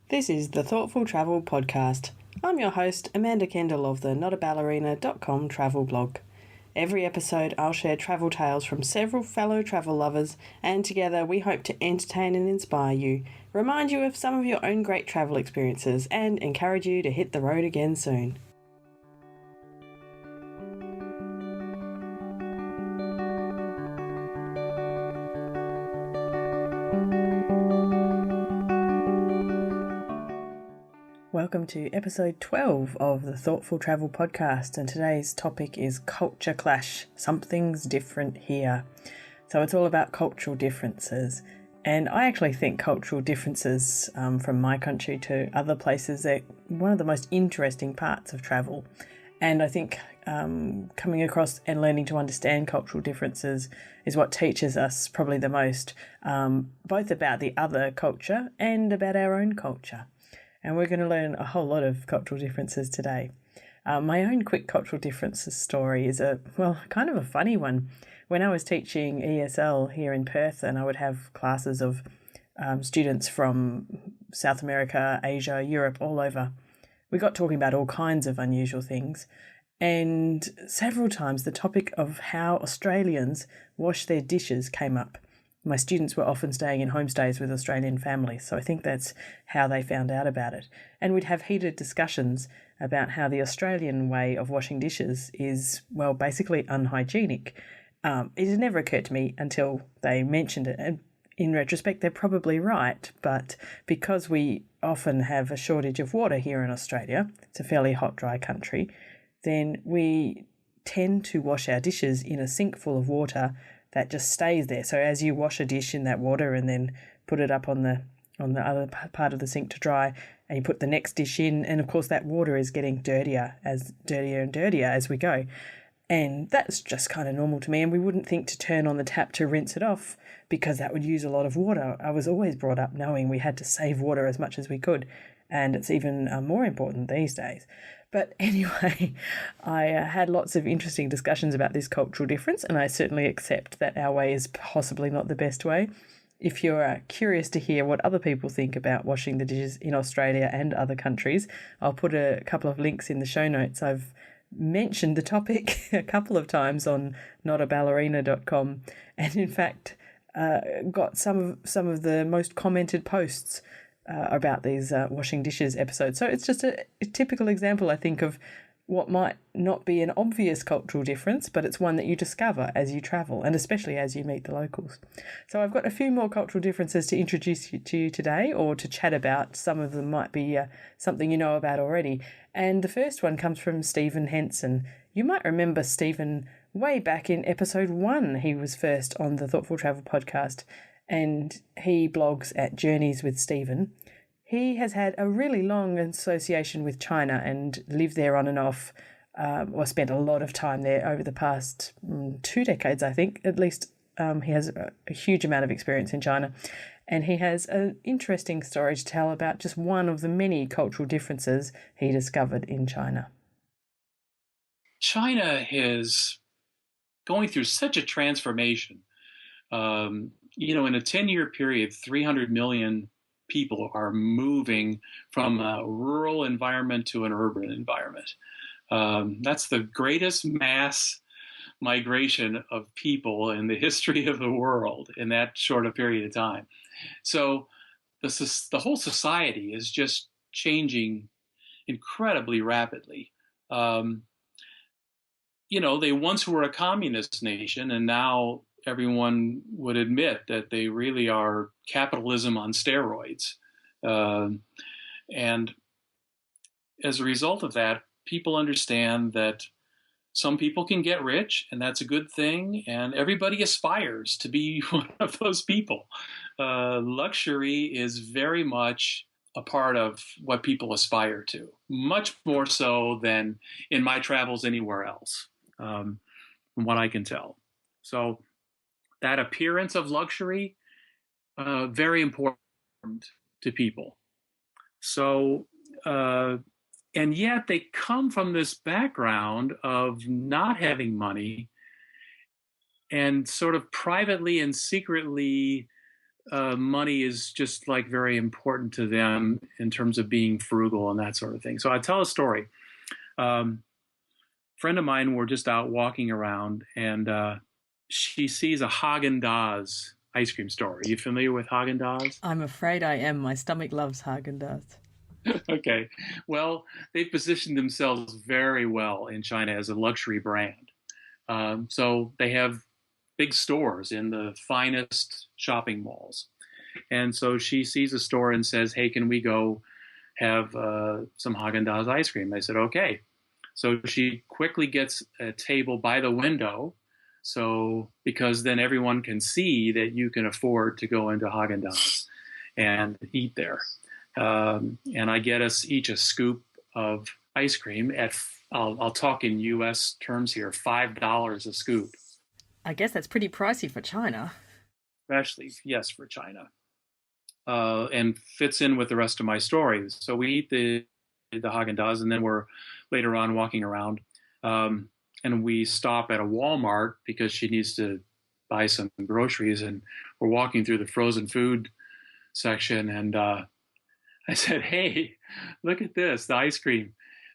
This is the Thoughtful Travel Podcast. I'm your host, Amanda Kendall of the notaballerina.com travel blog. Every episode, I'll share travel tales from several fellow travel lovers, and together we hope to entertain and inspire you, remind you of some of your own great travel experiences, and encourage you to hit the road again soon. Welcome to episode 12 of the Thoughtful Travel Podcast, and today's topic is culture clash. Something's different here. So it's all about cultural differences, and I actually think cultural differences from my country to other places are one of the most interesting parts of travel. And I think coming across and learning to understand cultural differences is what teaches us probably the most, both about the other culture and about our own culture. And we're going to learn a whole lot of cultural differences today. My own quick cultural differences story is kind of a funny one. When I was teaching ESL here in Perth, and I would have classes of students from South America, Asia, Europe, all over, we got talking about all kinds of unusual things. And several times the topic of how Australians wash their dishes came up. My students were often staying in homestays with Australian families, so I think that's how they found out about it. And we'd have heated discussions about how the Australian way of washing dishes is, basically unhygienic. It had never occurred to me until they mentioned it. And in retrospect, they're probably right, but because we often have a shortage of water here in Australia, it's a fairly hot, dry country, then we tend to wash our dishes in a sink full of water that just stays there. So as you wash a dish in that water and then put it up on the other part of the sink to dry, and you put the next dish in, and of course that water is getting dirtier and dirtier as we go. And that's just kind of normal to me, and we wouldn't think to turn on the tap to rinse it off because that would use a lot of water. I was always brought up knowing we had to save water as much as we could, and it's even more important these days. But anyway, I had lots of interesting discussions about this cultural difference, and I certainly accept that our way is possibly not the best way. If you're curious to hear what other people think about washing the dishes in Australia and other countries, I'll put a couple of links in the show notes. I've mentioned the topic a couple of times on notaballerina.com, and in fact got some of the most commented posts about these washing dishes episodes. So it's just a typical example, I think, of what might not be an obvious cultural difference, but it's one that you discover as you travel, and especially as you meet the locals. So I've got a few more cultural differences to introduce to you today, or to chat about. Some of them might be something you know about already. And the first one comes from Stephen Henson. You might remember Stephen way back in episode 1. He was first on the Thoughtful Travel Podcast, and he blogs at Journeys with Stephen. He has had a really long association with China and lived there on and off, or spent a lot of time there over the past 2 decades, I think. At least he has a huge amount of experience in China. And he has an interesting story to tell about just one of the many cultural differences he discovered in China. China is going through such a transformation. In a 10-year period, 300 million people are moving from a rural environment to an urban environment. That's the greatest mass migration of people in the history of the world in that short a period of time. So the whole society is just changing incredibly rapidly. They once were a communist nation, and now everyone would admit that they really are capitalism on steroids. And as a result of that, people understand that some people can get rich, and that's a good thing, and everybody aspires to be one of those people. Luxury is very much a part of what people aspire to, much more so than in my travels anywhere else, from what I can tell. So that appearance of luxury, very important to people. So, and yet they come from this background of not having money and sort of privately and secretly money is just like very important to them in terms of being frugal and that sort of thing. So I tell a story. Friend of mine were just out walking around, and she sees a Haagen-Dazs ice cream store. Are you familiar with Haagen-Dazs? I'm afraid I am. My stomach loves Haagen-Dazs. Okay. Well, they've positioned themselves very well in China as a luxury brand. So they have big stores in the finest shopping malls. And so she sees a store and says, hey, can we go have some Haagen-Dazs ice cream? I said, okay. So she quickly gets a table by the window, so because then everyone can see that you can afford to go into Haagen-Dazs and eat there. And I get us each a scoop of ice cream at, I'll talk in U.S. terms here, $5 a scoop. I guess that's pretty pricey for China. Especially, yes, for China. And fits in with the rest of my story. So we eat the Haagen-Dazs, and then we're later on walking around, and we stop at a Walmart because she needs to buy some groceries, and we're walking through the frozen food section, and I said, hey, look at this, the ice cream.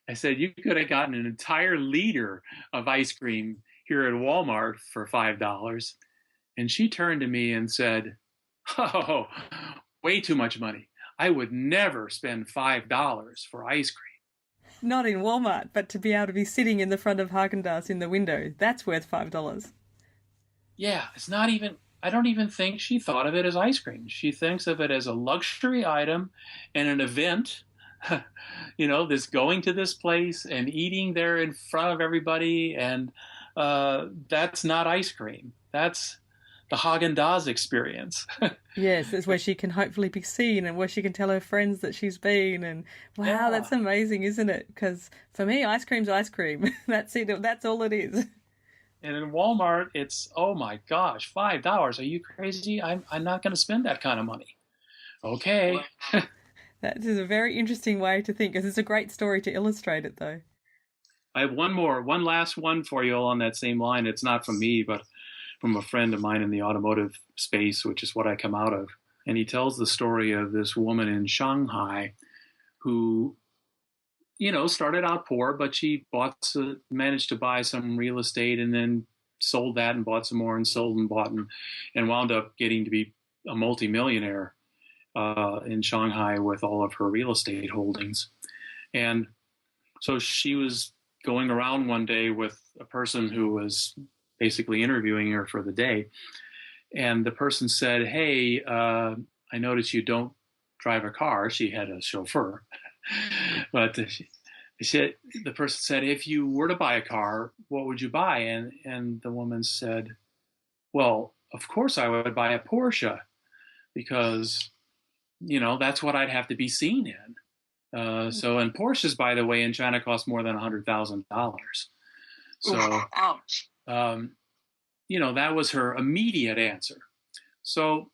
I said, you could have gotten an entire liter of ice cream here at Walmart for $5. And she turned to me and said, oh, way too much money. I would never spend $5 for ice cream. Not in Walmart, but to be able to be sitting in the front of Haagen-Dazs in the window, that's worth $5. Yeah, it's not even, I don't even think she thought of it as ice cream. She thinks of it as a luxury item and an event, this going to this place and eating there in front of everybody. And that's not ice cream. That's the Haagen-Dazs experience. Yes, it's where she can hopefully be seen and where she can tell her friends that she's been. And wow, yeah. That's amazing, isn't it? Because for me, ice cream's ice cream. That's it. That's all it is. And in Walmart, it's, oh my gosh, $5. Are you crazy? I'm not going to spend that kind of money. Okay. That is a very interesting way to think. It's a great story to illustrate it, though. I have one last one for you all on that same line. It's not from me, but from a friend of mine in the automotive space, which is what I come out of. And he tells the story of this woman in Shanghai who, started out poor, but she managed to buy some real estate and then sold that and bought some more and sold and bought and wound up getting to be a multimillionaire in Shanghai with all of her real estate holdings. And so she was going around one day with a person who was basically interviewing her for the day. And the person said, hey, I noticed you don't drive a car. She had a chauffeur. But the person said, if you were to buy a car, what would you buy? And the woman said, well, of course I would buy a Porsche because, that's what I'd have to be seen in. And Porsches, by the way, in China cost more than $100,000. So, ouch. That was her immediate answer. So,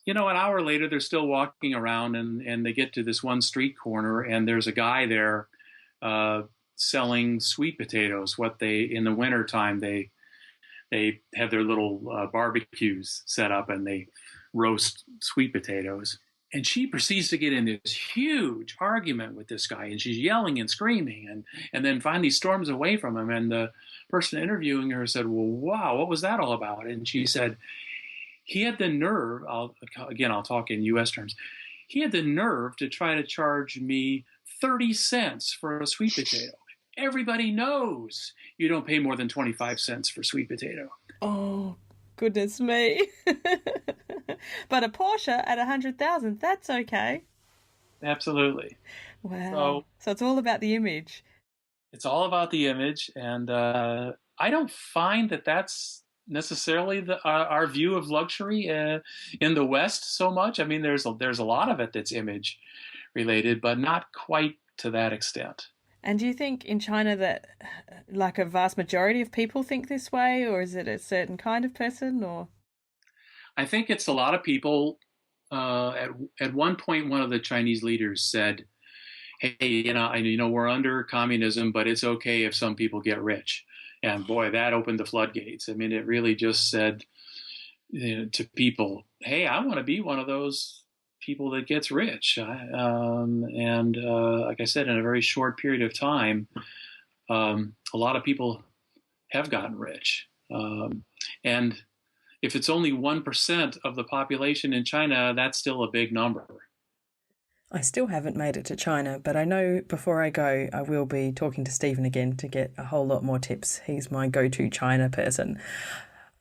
an hour later, they're still walking around and they get to this one street corner and there's a guy there selling sweet potatoes. In the wintertime, they have their little barbecues set up and they roast sweet potatoes. And she proceeds to get in this huge argument with this guy, and she's yelling and screaming, and then finally storms away from him. And the person interviewing her said, well, wow, what was that all about? And she said, he had the nerve, I'll talk in U.S. terms, he had the nerve to try to charge me 30 cents for a sweet potato. Everybody knows you don't pay more than 25 cents for sweet potato. Oh, goodness me. But a Porsche at 100,000, that's okay. Absolutely. Wow. So it's all about the image. It's all about the image. And I don't find that that's necessarily our view of luxury in the West so much. I mean, there's a lot of it that's image related, but not quite to that extent. And do you think in China that like a vast majority of people think this way, or is it a certain kind of person, or? I think it's a lot of people. At one point, one of the Chinese leaders said, hey, we're under communism, but it's okay if some people get rich. And boy, that opened the floodgates. I mean, it really just said, to people, hey, I want to be one of those people that gets rich. And like I said, in a very short period of time, a lot of people have gotten rich. And if it's only 1% of the population in China, that's still a big number. I still haven't made it to China, but I know before I go, I will be talking to Stephen again to get a whole lot more tips. He's my go-to China person.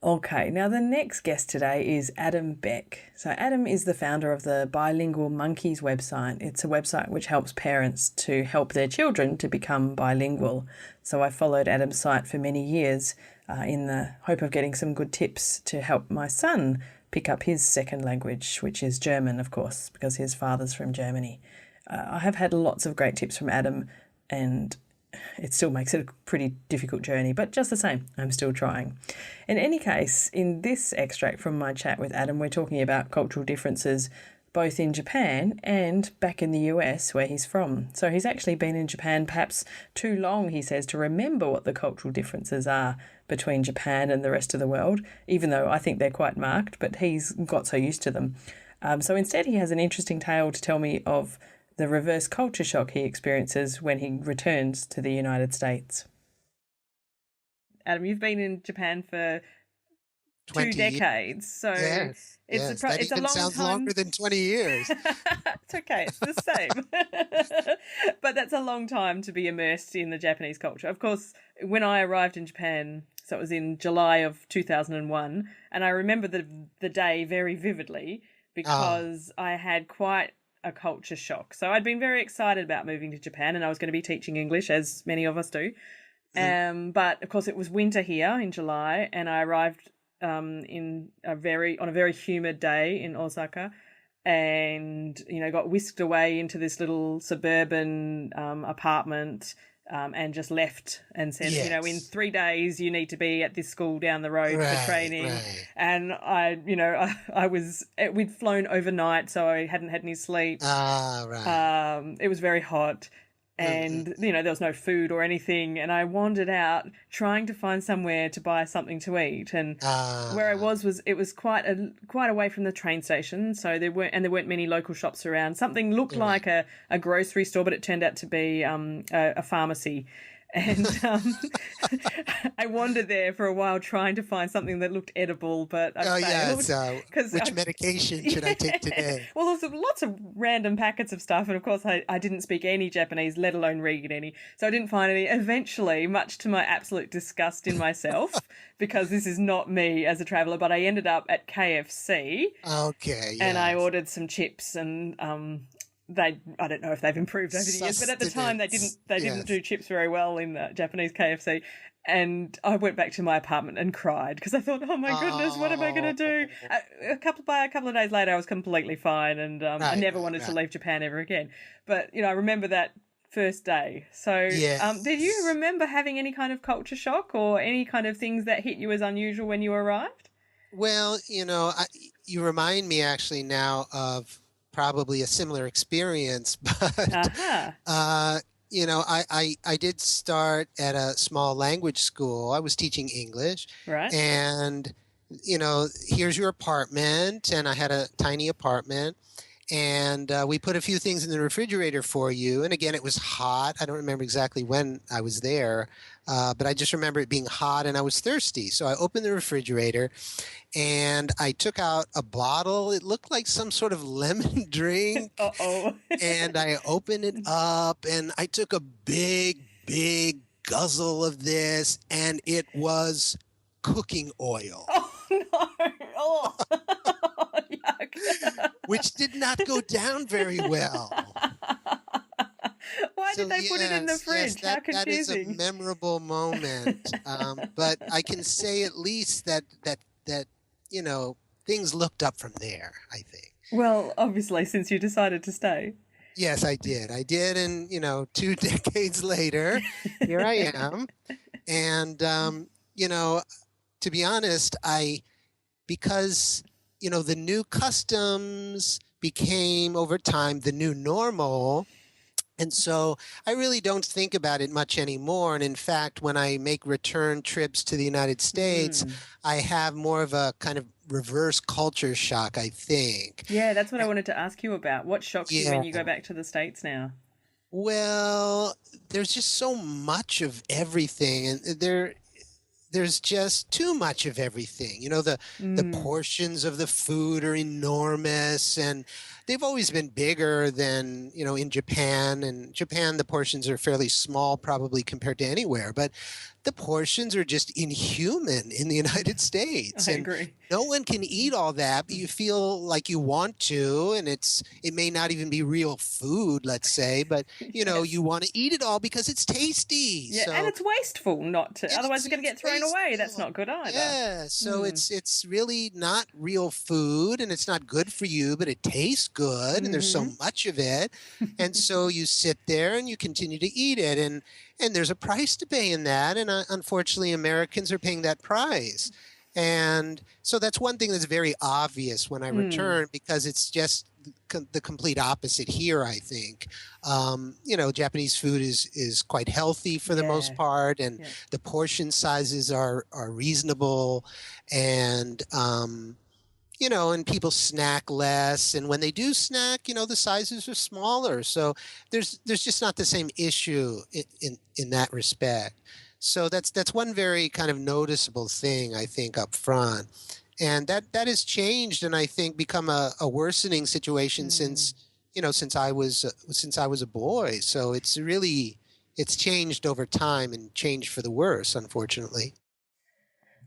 Okay, now the next guest today is Adam Beck. So Adam is the founder of the Bilingual Monkeys website. It's a website which helps parents to help their children to become bilingual. So I followed Adam's site for many years in the hope of getting some good tips to help my son pick up his second language, which is German, of course, because his father's from Germany. I have had lots of great tips from Adam, and it still makes it a pretty difficult journey, but just the same, I'm still trying. In any case, in this extract from my chat with Adam, we're talking about cultural differences both in Japan and back in the US where he's from. So he's actually been in Japan perhaps too long, he says, to remember what the cultural differences are between Japan and the rest of the world, even though I think they're quite marked, but he's got so used to them. So instead he has an interesting tale to tell me of the reverse culture shock he experiences when he returns to the United States. Adam, you've been in Japan for 2 decades, so yes, it's that it's a even long sounds time. longer than 20 years. It's okay, it's the same. But that's a long time to be immersed in the Japanese culture. Of course, when I arrived in Japan, so it was in July of 2001, and I remember the day very vividly because I had quite a culture shock. So I'd been very excited about moving to Japan, and I was going to be teaching English, as many of us do. But of course, it was winter here in July, and I arrived on a very humid day in Osaka, and got whisked away into this little suburban apartment. And just left and said, Yes. in 3 days you need to be at this school down the road for training. Right. And we'd flown overnight, so I hadn't had any sleep. Right. It was very hot, and there was no food or anything, and I wandered out trying to find somewhere to buy something to eat, and where I was quite away from the train station, so there weren't many local shops around. Something looked like a grocery store, but it turned out to be a pharmacy. And I wandered there for a while trying to find something that looked edible, but I failed. Which medication should I take today? Well, there was lots of random packets of stuff, and of course I didn't speak any Japanese, let alone read any, so I didn't find any. Eventually, much to my absolute disgust in myself, because this is not me as a traveller, but I ended up at KFC. Okay, yes. And I ordered some chips, and I don't know if they've improved over the years, but at the time they didn't do chips very well in the Japanese KFC. And I went back to my apartment and cried because I thought, oh my goodness, what am I going to do? A couple of days later, I was completely fine, and I never wanted to leave Japan ever again. But I remember that first day. So, did you remember having any kind of culture shock or any kind of things that hit you as unusual when you arrived? Well, you remind me actually now of probably a similar experience, but I did start at a small language school. I was teaching English, right? And here's your apartment, and I had a tiny apartment, and we put a few things in the refrigerator for you. And again, it was hot. I don't remember exactly when I was there, but I just remember it being hot, and I was thirsty. So I opened the refrigerator, and I took out a bottle. It looked like some sort of lemon drink. Uh-oh. And I opened it up, and I took a big guzzle of this, and it was cooking oil. Oh, no. Oh, yuck. Which did not go down very well. Why did they put it in the fridge? How confusing. That is a memorable moment. But I can say at least that things looked up from there, I think. Well, obviously, since you decided to stay. Yes, I did. And, 2 decades later, here I am. And, to be honest, because the new customs became over time the new normal. And so I really don't think about it much anymore. And in fact, when I make return trips to the United States, I have more of a kind of reverse culture shock, I think. Yeah, that's what I wanted to ask you about. What shocks you when Yeah. you go back to the States now? Well, there's just so much of everything, and there's just too much of everything. The portions of the food are enormous, and they've always been bigger than, in Japan. And Japan, the portions are fairly small, probably compared to anywhere, but the portions are just inhuman in the United States. I And agree. no one can eat all that, but you feel like you want to, and it may not even be real food, let's say, but Yes. you want to eat it all because it's tasty. Yeah, and it's wasteful not to. Otherwise, it's going to get thrown away. That's not good either. Yeah, so it's really not real food, and it's not good for you, but it tastes good, and there's so much of it, and so you sit there and you continue to eat it, and there's a price to pay in that, and unfortunately, Americans are paying that price. And so that's one thing that's very obvious when I return, because it's just the complete opposite here, I think. Japanese food is quite healthy for the most part, and the portion sizes are reasonable, and and people snack less, and when they do snack, the sizes are smaller. So there's just not the same issue in that respect. So that's one very kind of noticeable thing, I think, up front. And that has changed, and I think become a worsening situation since I was a boy. So it's changed over time, and changed for the worse, unfortunately.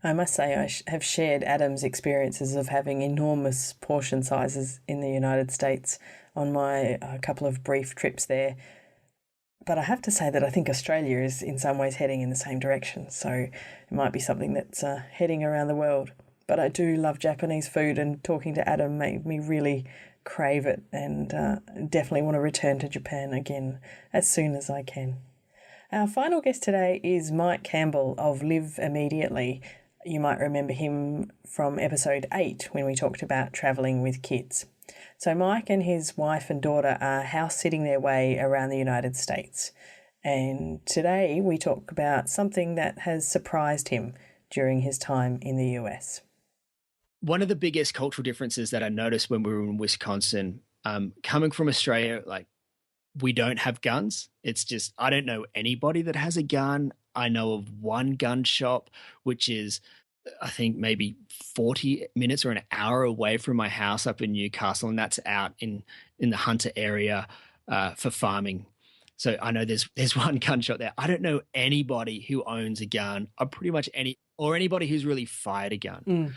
I must say I have shared Adam's experiences of having enormous portion sizes in the United States on my couple of brief trips there. But I have to say that I think Australia is in some ways heading in the same direction. So it might be something that's heading around the world. But I do love Japanese food, and talking to Adam made me really crave it, and definitely want to return to Japan again as soon as I can. Our final guest today is Mike Campbell of Live Immediately. You might remember him from episode 8 when we talked about travelling with kids. So Mike and his wife and daughter are house-sitting their way around the United States. And today we talk about something that has surprised him during his time in the US. One of the biggest cultural differences that I noticed when we were in Wisconsin, coming from Australia, we don't have guns. It's just, I don't know anybody that has a gun. I know of one gun shop, which is, I think, maybe 40 minutes or an hour away from my house up in Newcastle, and that's out in the Hunter area for farming. So I know there's one gun shop there. I don't know anybody who owns a gun, or pretty much anybody who's really fired a gun.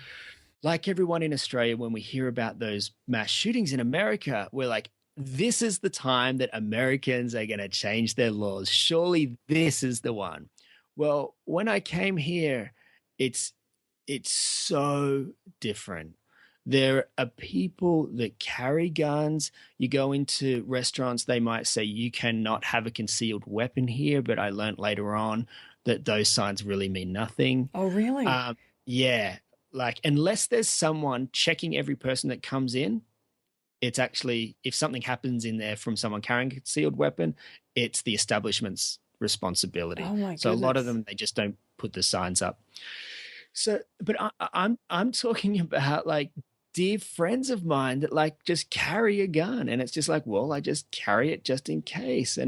Like everyone in Australia, when we hear about those mass shootings in America, we're like, this is the time that Americans are going to change their laws. Surely this is the one. Well, when I came here, it's so different. There are people that carry guns. You go into restaurants, they might say you cannot have a concealed weapon here, but I learned later on that those signs really mean nothing. Oh, really? Yeah. Unless there's someone checking every person that comes in, it's actually, if something happens in there from someone carrying a concealed weapon, it's the establishment's responsibility. Oh my goodness. So a lot of them, they just don't put the signs up. So, but I'm talking about dear friends of mine that just carry a gun, and it's just well, I just carry it just in case.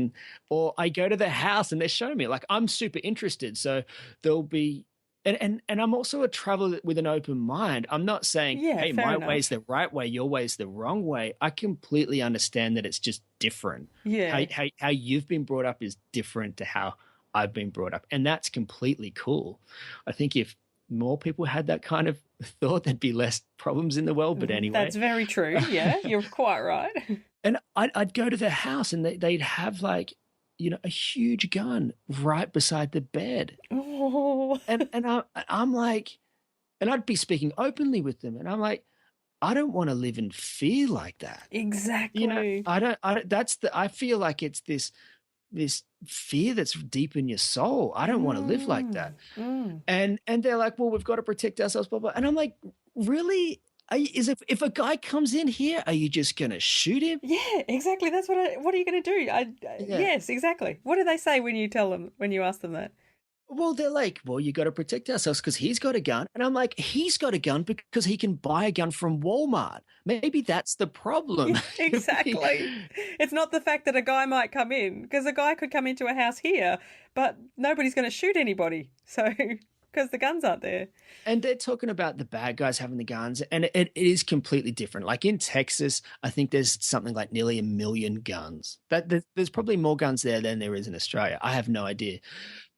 Or I go to their house and they're showing me, I'm super interested. So there'll be, and I'm also a traveler with an open mind. I'm not saying, hey, my way's the right way, your way's the wrong way. I completely understand that it's just different. Yeah. How you've been brought up is different to how I've been brought up. And that's completely cool. I think if more people had that kind of thought, there'd be less problems in the world. But anyway. That's very true. Yeah, you're quite right. And I'd go to their house and they'd have a huge gun right beside the bed. Oh. And I'm like, and I'd be speaking openly with them, and I'm like, I don't want to live in fear like that. Exactly. I feel like it's this fear that's deep in your soul. I don't want to live like that. And they're like, well, we've got to protect ourselves, blah, blah. And I'm like, really? If a guy comes in here, are you just going to shoot him? Yeah, exactly. That's what are you going to do? Yes, exactly. What do they say when you ask them that? Well, they're like, well, you got to protect ourselves because he's got a gun. And I'm like, he's got a gun because he can buy a gun from Walmart. Maybe that's the problem. Exactly. It's not the fact that a guy might come in, because a guy could come into a house here, but nobody's going to shoot anybody. So, because the guns aren't there. And they're talking about the bad guys having the guns, and it is completely different. Like in Texas, I think there's something like nearly 1 million guns. There's probably more guns there than there is in Australia. I have no idea.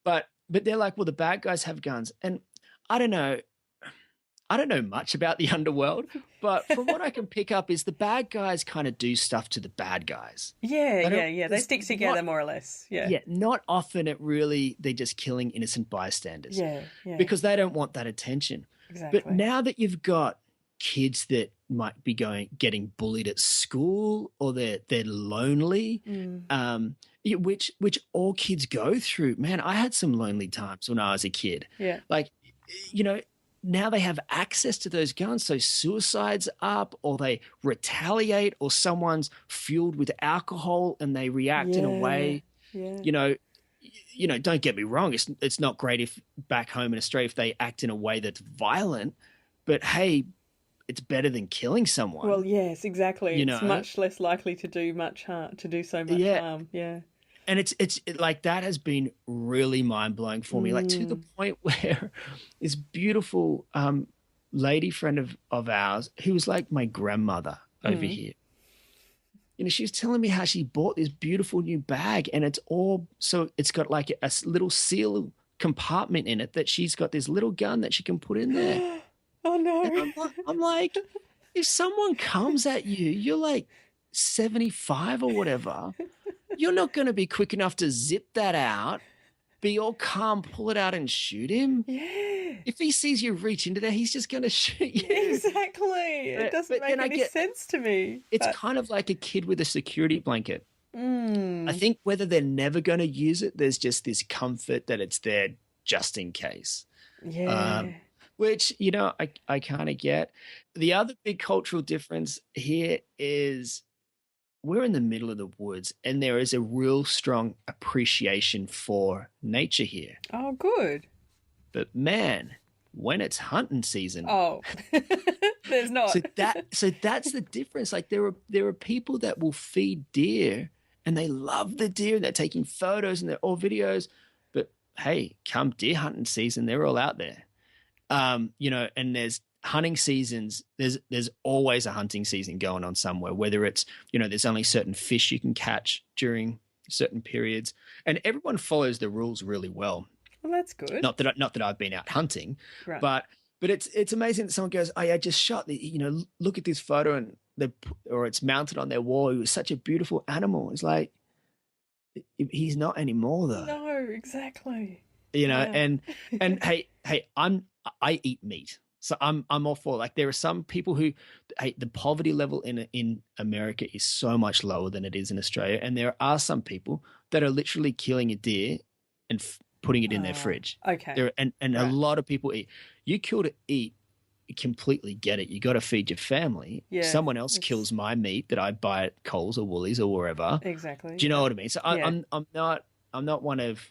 But they're like, well, the bad guys have guns. And I don't know much about the underworld, but from what I can pick up is the bad guys kind of do stuff to the bad guys. Yeah. They stick together more or less. Yeah. Yeah. Not often they're just killing innocent bystanders. Yeah. Because they don't want that attention. Exactly. But now that you've got kids that might be getting bullied at school, or they're lonely, which all kids go through. Man, I had some lonely times when I was a kid. Yeah. Like, now they have access to those guns, so suicide's up, or they retaliate, or someone's fueled with alcohol and they react in a way. Yeah. Don't get me wrong, it's not great if back home in Australia if they act in a way that's violent, but hey, it's better than killing someone. Well, yes, exactly. It's much less likely to do so much harm. Yeah. And it's like that has been really mind blowing for me, like to the point where this beautiful lady friend of ours, who was like my grandmother over here, she was telling me how she bought this beautiful new bag, and it's got like a little seal compartment in it that she's got this little gun that she can put in there. Oh no! And I'm like, if someone comes at you, you're like 75 or whatever. You're not going to be quick enough to zip that out, be all calm, pull it out and shoot him. Yeah. If he sees you reach into there, he's just going to shoot you. Exactly. It doesn't make any sense to me. It's kind of like a kid with a security blanket. I think whether they're never going to use it, there's just this comfort that it's there just in case. Yeah. Which, I kind of get. The other big cultural difference here is we're in the middle of the woods, and there is a real strong appreciation for nature here. Oh, good. But man, when it's hunting season, there's not. So that's the difference. Like there are people that will feed deer, and they love the deer, and they're taking photos and they're all videos. But hey, come deer hunting season, they're all out there. And there's hunting seasons, there's always a hunting season going on somewhere, whether it's, there's only certain fish you can catch during certain periods, and everyone follows the rules really well. Well, that's good. Not that I've been out hunting, right. but it's amazing that someone goes, oh, I just shot look at this photo, and or it's mounted on their wall. It was such a beautiful animal. It's like, he's not anymore though. No, exactly. And hey, I eat meat. So I'm all for, like, there are some people who, the poverty level in America is so much lower than it is in Australia. And there are some people that are literally killing a deer and putting it in their fridge. Okay. And right. A lot of people eat. You kill to eat, you completely get it. You got to feed your family. Yeah, someone else kills my meat that I buy at Coles or Woolies or wherever. Exactly. Do you know what I mean? So I'm not one of,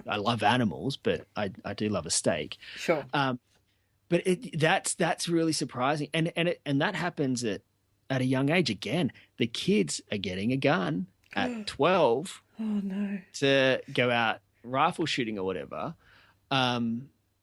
I love animals, but I do love a steak. Sure. But that's really surprising, and that happens at a young age. Again, the kids are getting a gun at 12. Oh no! To go out rifle shooting or whatever.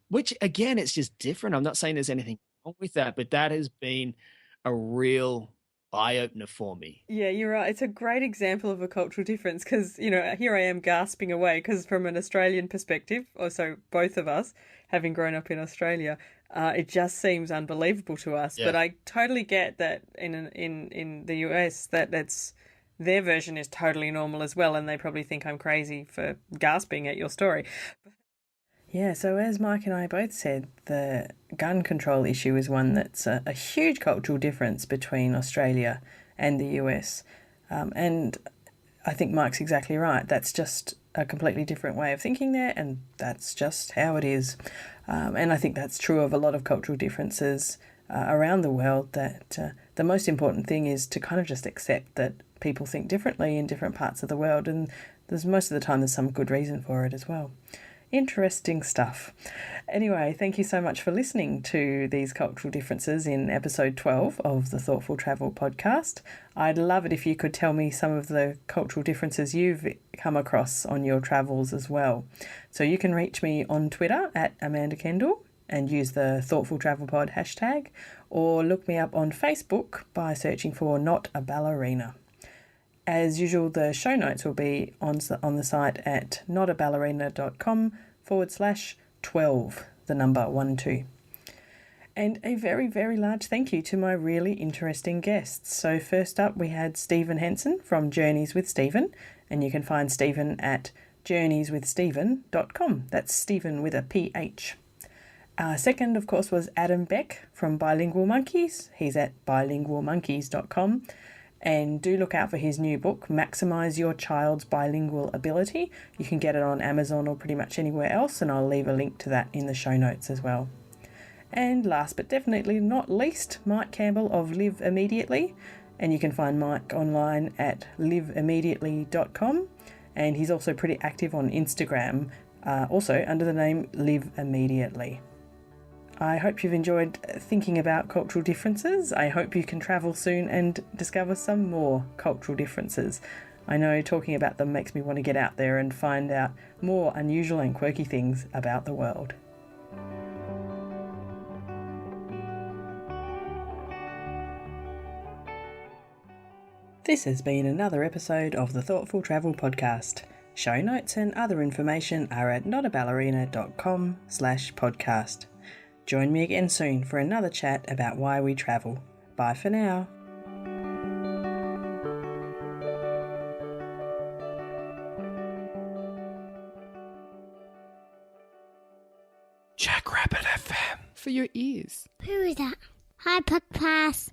Which again, it's just different. I'm not saying there's anything wrong with that, but that has been a real eye opener for me. Yeah, you're right. It's a great example of a cultural difference because here I am gasping away because from an Australian perspective, also both of us having grown up in Australia. It just seems unbelievable to us, but I totally get that in the US that's their version is totally normal as well, and they probably think I'm crazy for gasping at your story. Yeah, so as Mike and I both said, the gun control issue is one that's a huge cultural difference between Australia and the US, and I think Mike's exactly right. That's just a completely different way of thinking there, and that's just how it is. And I think that's true of a lot of cultural differences around the world, that the most important thing is to kind of just accept that people think differently in different parts of the world, and most of the time there's some good reason for it as well. Interesting stuff. Anyway, thank you so much for listening to these cultural differences in episode 12 of the Thoughtful Travel podcast. I'd love it if you could tell me some of the cultural differences you've come across on your travels as well. So you can reach me on Twitter at Amanda Kendall and use the Thoughtful Travel Pod hashtag, or look me up on Facebook by searching for Not a Ballerina. As usual, the show notes will be on the site at notaballerina.com/12, the number 12. And a very, very large thank you to my really interesting guests. So first up, we had Stephen Henson from Journeys with Stephen, and you can find Stephen at journeyswithstephen.com. That's Stephen with a PH. Second, of course, was Adam Beck from Bilingual Monkeys. He's at bilingualmonkeys.com. And do look out for his new book, Maximise Your Child's Bilingual Ability. You can get it on Amazon or pretty much anywhere else, and I'll leave a link to that in the show notes as well. And last but definitely not least, Mike Campbell of Live Immediately. And you can find Mike online at liveimmediately.com. And he's also pretty active on Instagram, also under the name Live Immediately. I hope you've enjoyed thinking about cultural differences. I hope you can travel soon and discover some more cultural differences. I know talking about them makes me want to get out there and find out more unusual and quirky things about the world. This has been another episode of the Thoughtful Travel Podcast. Show notes and other information are at notaballerina.com/podcast. Join me again soon for another chat about why we travel. Bye for now. Jackrabbit FM for your ears. Who is that? Hi, podcast.